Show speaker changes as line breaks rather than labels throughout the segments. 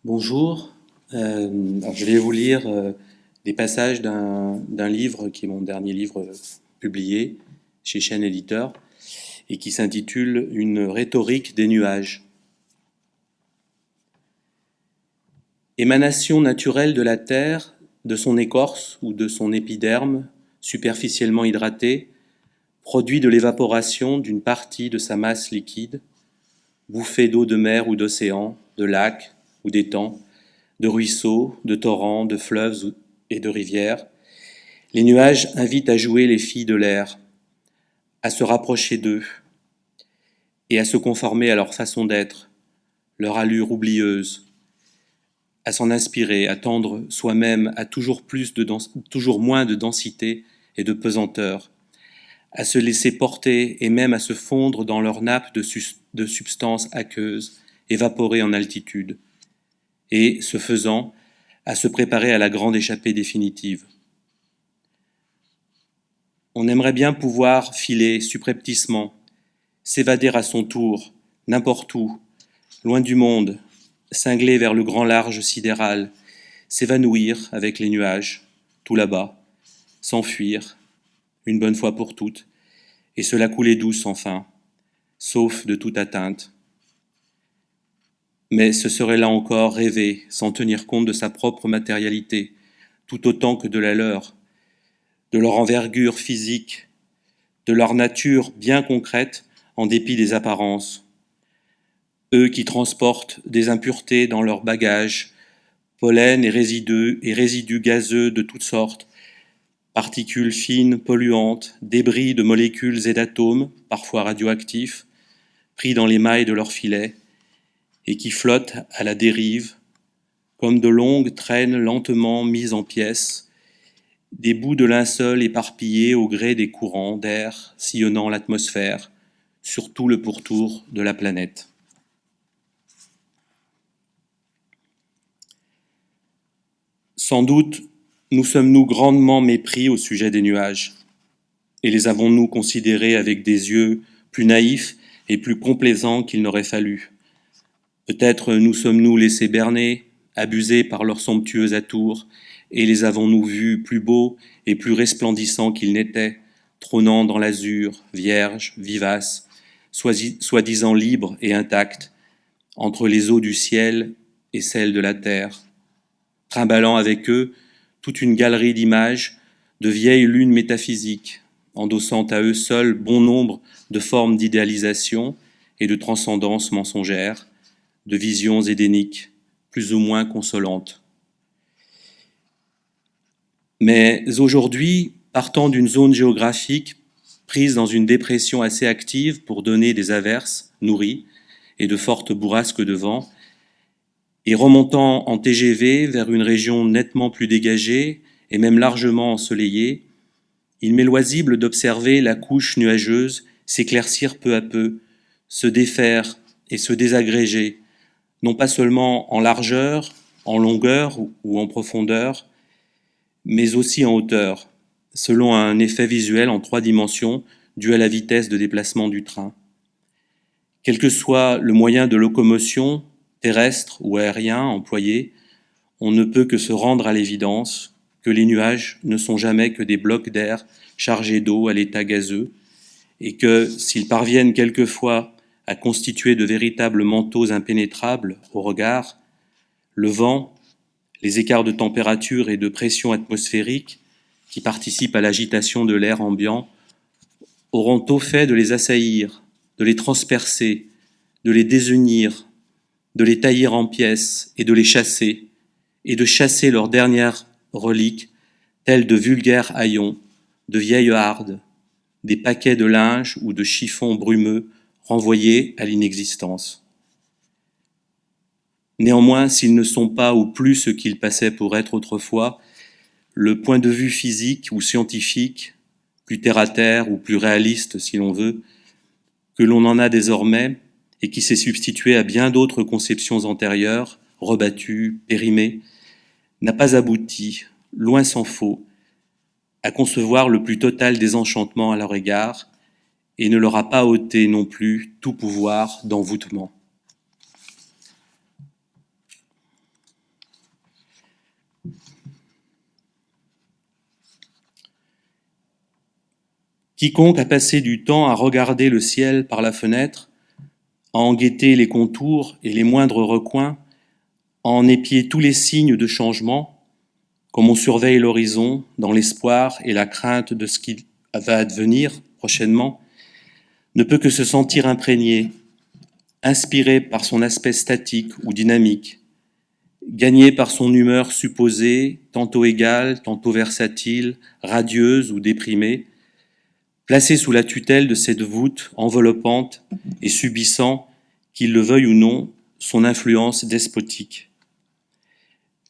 Bonjour. Alors je vais vous lire des passages d'un livre qui est mon dernier livre publié chez Chêne Éditeur et qui s'intitule Une rhétorique des nuages. Émanation naturelle de la terre, de son écorce ou de son épiderme, superficiellement hydraté, produit de l'évaporation d'une partie de sa masse liquide, bouffée d'eau de mer ou d'océan, de lacs ou d'étangs, de ruisseaux, de torrents, de fleuves et de rivières. Les nuages invitent à jouer les filles de l'air, à se rapprocher d'eux et à se conformer à leur façon d'être, leur allure oublieuse, à s'en inspirer, à tendre soi-même à toujours moins de densité et de pesanteur, à se laisser porter et même à se fondre dans leur nappe de substances aqueuses, évaporées en altitude, et, ce faisant, à se préparer à la grande échappée définitive. On aimerait bien pouvoir filer subrepticement, s'évader à son tour, n'importe où, loin du monde, cingler vers le grand large sidéral, s'évanouir avec les nuages, tout là-bas, s'enfuir, une bonne fois pour toutes, et se la couler douce enfin, sauf de toute atteinte. Mais ce serait là encore rêver, sans tenir compte de sa propre matérialité, tout autant que de la leur, de leur envergure physique, de leur nature bien concrète en dépit des apparences. Eux qui transportent des impuretés dans leurs bagages, pollen et résidus gazeux de toutes sortes, particules fines, polluantes, débris de molécules et d'atomes, parfois radioactifs, pris dans les mailles de leurs filets, et qui flottent à la dérive, comme de longues traînes lentement mises en pièces, des bouts de linceul éparpillés au gré des courants d'air sillonnant l'atmosphère, sur tout le pourtour de la planète. Sans doute nous sommes-nous grandement mépris au sujet des nuages, et les avons-nous considérés avec des yeux plus naïfs et plus complaisants qu'il n'aurait fallu. Peut-être nous sommes-nous laissés berner, abusés par leurs somptueux atours, et les avons-nous vus plus beaux et plus resplendissants qu'ils n'étaient, trônant dans l'azur, vierges, vivaces, soi-disant libres et intacts, entre les eaux du ciel et celles de la terre, trimballant avec eux toute une galerie d'images, de vieilles lunes métaphysiques, endossant à eux seuls bon nombre de formes d'idéalisation et de transcendance mensongère, de visions édéniques, plus ou moins consolantes. Mais aujourd'hui, partant d'une zone géographique prise dans une dépression assez active pour donner des averses nourries et de fortes bourrasques de vent, et remontant en TGV vers une région nettement plus dégagée et même largement ensoleillée, il m'est loisible d'observer la couche nuageuse s'éclaircir peu à peu, se défaire et se désagréger, non pas seulement en largeur, en longueur ou en profondeur, mais aussi en hauteur, selon un effet visuel en 3 dimensions dû à la vitesse de déplacement du train. Quel que soit le moyen de locomotion, terrestre ou aérien employé, on ne peut que se rendre à l'évidence que les nuages ne sont jamais que des blocs d'air chargés d'eau à l'état gazeux, et que, s'ils parviennent quelquefois à constituer de véritables manteaux impénétrables au regard, le vent, les écarts de température et de pression atmosphérique qui participent à l'agitation de l'air ambiant auront tôt fait de les assaillir, de les transpercer, de les désunir, de les tailler en pièces et de les chasser, et de chasser leurs dernières reliques, telles de vulgaires haillons, de vieilles hardes, des paquets de linge ou de chiffons brumeux renvoyés à l'inexistence. Néanmoins, s'ils ne sont pas ou plus ce qu'ils passaient pour être autrefois, le point de vue physique ou scientifique, plus terre-à-terre ou plus réaliste si l'on veut, que l'on en a désormais et qui s'est substitué à bien d'autres conceptions antérieures, rebattues, périmées, n'a pas abouti, loin s'en faut, à concevoir le plus total désenchantement à leur égard et ne leur a pas ôté non plus tout pouvoir d'envoûtement. Quiconque a passé du temps à regarder le ciel par la fenêtre, à en guetter les contours et les moindres recoins, à en épier tous les signes de changement, comme on surveille l'horizon dans l'espoir et la crainte de ce qui va advenir prochainement, ne peut que se sentir imprégné, inspiré par son aspect statique ou dynamique, gagné par son humeur supposée, tantôt égale, tantôt versatile, radieuse ou déprimée, placé sous la tutelle de cette voûte enveloppante et subissant, qu'il le veuille ou non, son influence despotique.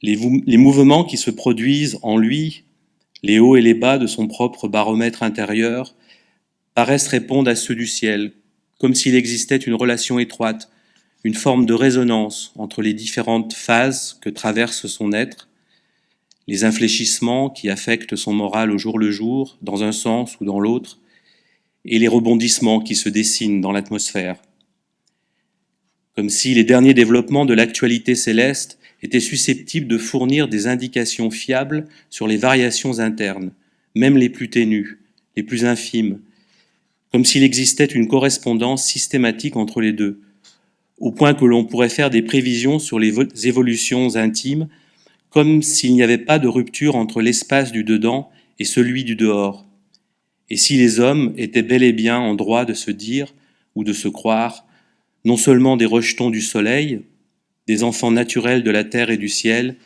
Les mouvements qui se produisent en lui, les hauts et les bas de son propre baromètre intérieur, paraissent répondre à ceux du ciel, comme s'il existait une relation étroite, une forme de résonance entre les différentes phases que traverse son être, les infléchissements qui affectent son moral au jour le jour, dans un sens ou dans l'autre, et les rebondissements qui se dessinent dans l'atmosphère. Comme si les derniers développements de l'actualité céleste étaient susceptibles de fournir des indications fiables sur les variations internes, même les plus ténues, les plus infimes, comme s'il existait une correspondance systématique entre les deux, au point que l'on pourrait faire des prévisions sur les évolutions intimes, comme s'il n'y avait pas de rupture entre l'espace du dedans et celui du dehors. Et si les hommes étaient bel et bien en droit de se dire ou de se croire non seulement des rejetons du soleil, des enfants naturels de la terre et du ciel,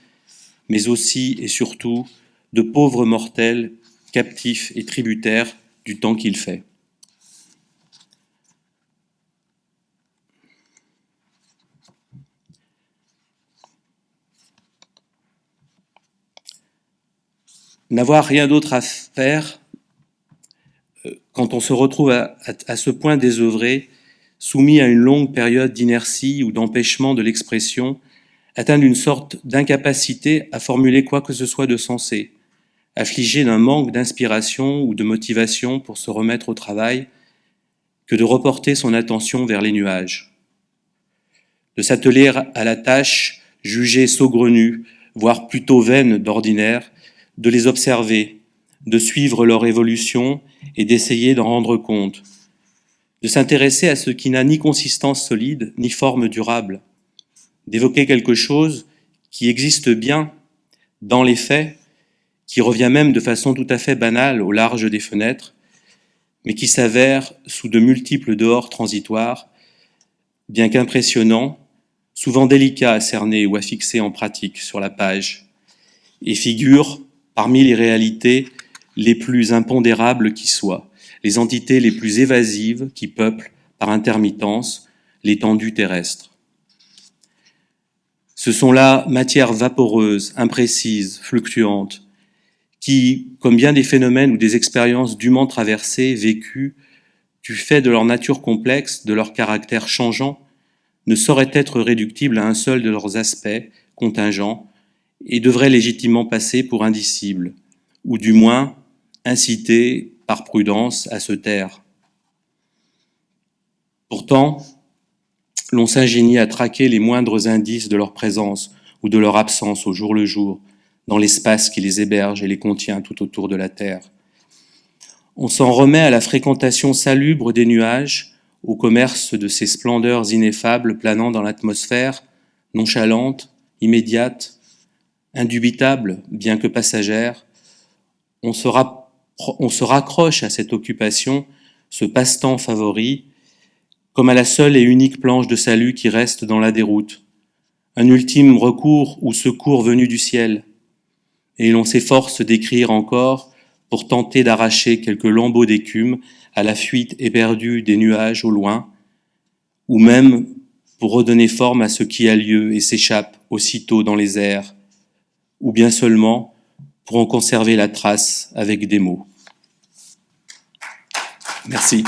mais aussi et surtout de pauvres mortels captifs et tributaires du temps qu'il fait. N'avoir rien d'autre à faire quand on se retrouve à ce point désœuvré, soumis à une longue période d'inertie ou d'empêchement de l'expression, atteint d'une sorte d'incapacité à formuler quoi que ce soit de sensé, affligé d'un manque d'inspiration ou de motivation pour se remettre au travail, que de reporter son attention vers les nuages, de s'atteler à la tâche jugée saugrenue, voire plutôt vaine d'ordinaire, de les observer, de suivre leur évolution et d'essayer d'en rendre compte, de s'intéresser à ce qui n'a ni consistance solide, ni forme durable, d'évoquer quelque chose qui existe bien dans les faits, qui revient même de façon tout à fait banale au large des fenêtres, mais qui s'avère sous de multiples dehors transitoires, bien qu'impressionnants, souvent délicats à cerner ou à fixer en pratique sur la page, et figure parmi les réalités les plus impondérables qui soient, les entités les plus évasives qui peuplent, par intermittence, l'étendue terrestre. Ce sont là matières vaporeuses, imprécises, fluctuantes, qui, comme bien des phénomènes ou des expériences dûment traversées, vécues, du fait de leur nature complexe, de leur caractère changeant, ne sauraient être réductibles à un seul de leurs aspects contingents et devraient légitimement passer pour indicibles, ou du moins inciter par prudence à se taire. Pourtant, l'on s'ingénie à traquer les moindres indices de leur présence ou de leur absence au jour le jour, dans l'espace qui les héberge et les contient tout autour de la Terre. On s'en remet à la fréquentation salubre des nuages, au commerce de ces splendeurs ineffables planant dans l'atmosphère, nonchalantes, immédiates, indubitables, bien que passagères. On se raccroche à cette occupation, ce passe-temps favori, comme à la seule et unique planche de salut qui reste dans la déroute, un ultime recours ou secours venu du ciel, et l'on s'efforce d'écrire encore pour tenter d'arracher quelques lambeaux d'écume à la fuite éperdue des nuages au loin, ou même pour redonner forme à ce qui a lieu et s'échappe aussitôt dans les airs, ou bien seulement pour en conserver la trace avec des mots. Merci.